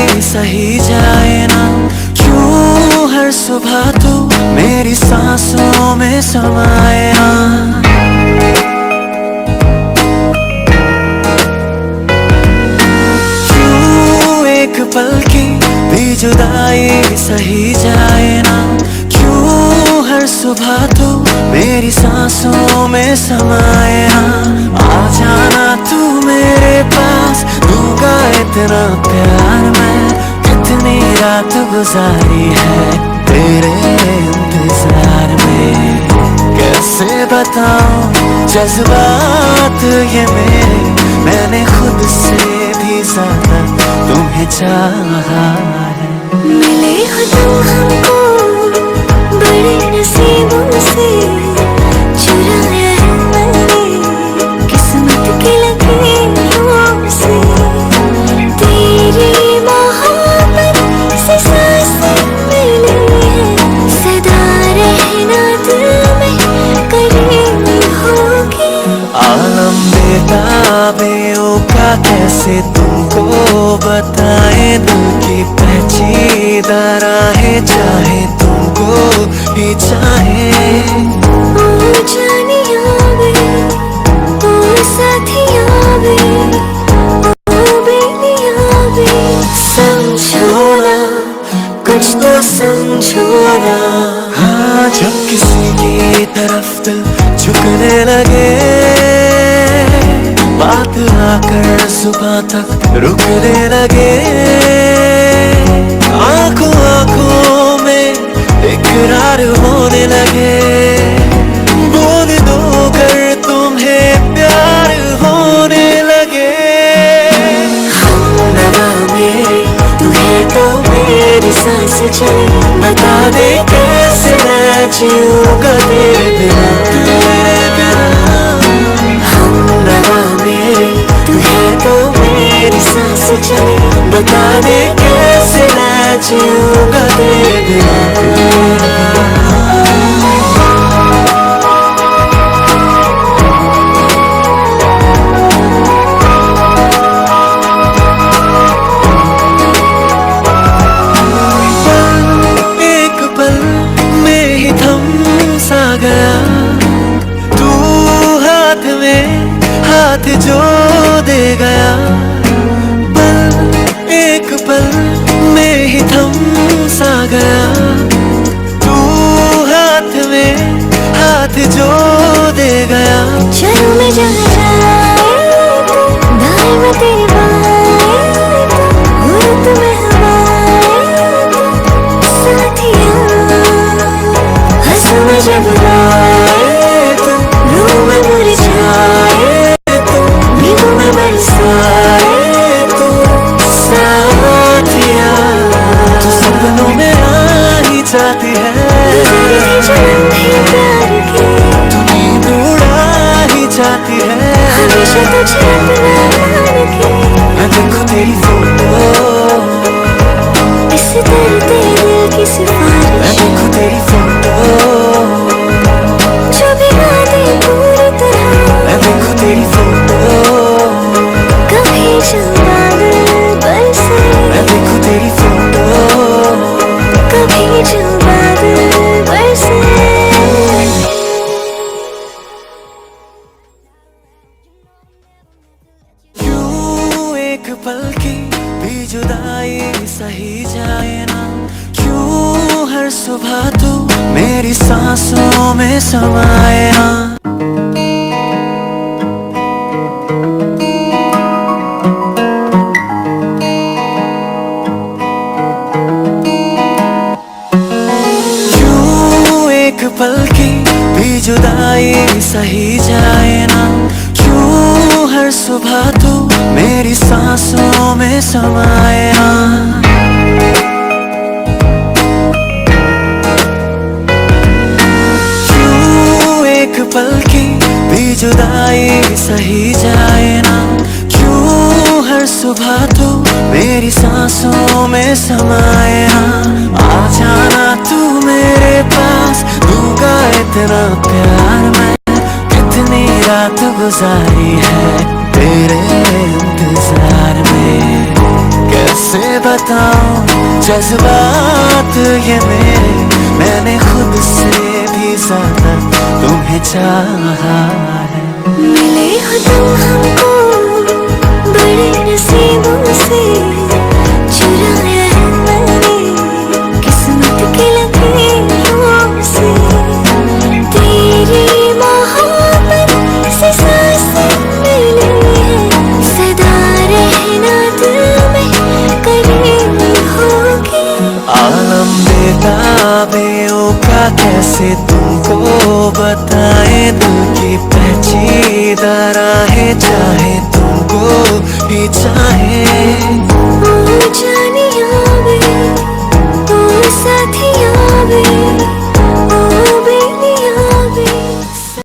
जुदाई सही जाए ना, क्यों हर सुबह तू मेरी सांसों में समाए ना। क्यों एक पल की भी जुदाई सही जाए ना, क्यों हर सुबह तू मेरी सांसों में समाए ना। आ जाना तू मेरे पास, दूंगा इतना प्यार मैं, कितनी रात गुजारी है तेरे इंतजार में। कैसे बताऊं जज्बात ये मेरे, मैंने खुद से भी ज्यादा तुम्हें चाहा है। मिले हो तुम हमको बड़े नसीबों से, चुराया है मैंने किस्मत की लकीरों से। तेरी मोहब्बत से सांसें मिली है, सदा रहना दिल में करीब होगी। आलम बेताबियों का कैसे तुमको बताए, दिल की पेचीदा राहें चाहे तुमको भी चाहे। ओ जानिया वे, ओ साथिया वे, ओ बेलिया वे, समझो ना कुछ तो समझो ना। हाँ, जब किसी की तरफ दिल झुकने लगे, बात आकर सुबह तक रुकने लगे। आंखों आंखों में इकरार होने लगे, बोल दो कर तुम्हें प्यार होने लगे। हमनवा मेरे तू है तो मेरी सांस चले, बता दे कैसे मैं जीऊंगा तेरे बिना, तेरे बिना। हमनवा मेरे तू है तो मेरी सांस चले, बता दे कैसे मैं जीऊंगा तेरे बिना, तेरे बिना। हाथ जो दे गया, पल एक पल में ही थम सा गया। तू हाथ में हाथ जो दे गया। चलो मैं जहाँ जाए दाएं मैं तेरी बाएं, हो तुम्हें हवाएं साथिया। हंसू मैं जब रोए तो रो मैं मुरझाए, सपनों में आ ही जाती है, तू नींद उड़ा ही जाती है। हमेशा तुझे अपना रखे, मैं देखूं तेरी फोटो, इस तरह तेरे दिल की सिफारिश। मैं देखूं तेरी फोटो, जो भी वादे पूरी तरह। मैं देखूं तेरी फोटो, कभी जब बादल बरसे, मैं देखूं तेरी फोटो, कभी जब बादल बरसे। क्यों एक पल की भी जुदाई सही जाए ना, क्यों हर सुबह तू मेरी सांसों में समाए ना। पल की भी जुदाई सही जाए ना, क्यों हर सुबह तू मेरी सांसों में समाए ना। क्यों एक पल की भी जुदाई सही जाए ना, क्यों हर सुबह तू मेरी सांसों में समाए ना। आ जाना तू मेरे पास, दूंगा इतना प्यार मैं, कितनी रात गुजारी है तेरे इंतजार में। कैसे बताऊं जज्बात ये मेरे, मैंने खुद से भी ज्यादा तुम्हें चाहा है। मिले हो तुम हमको बड़े नसीबों से, चुराया है मैंने किस्मत की लकीरों से। तेरी मोहब्बत से सांसें मिली है, सदा रहना दिल में करीब होगी। आलम बेताबियों का कैसे तुमको बताए, दिल की पेचीदा राहें चाहे तुमको भी चाहे।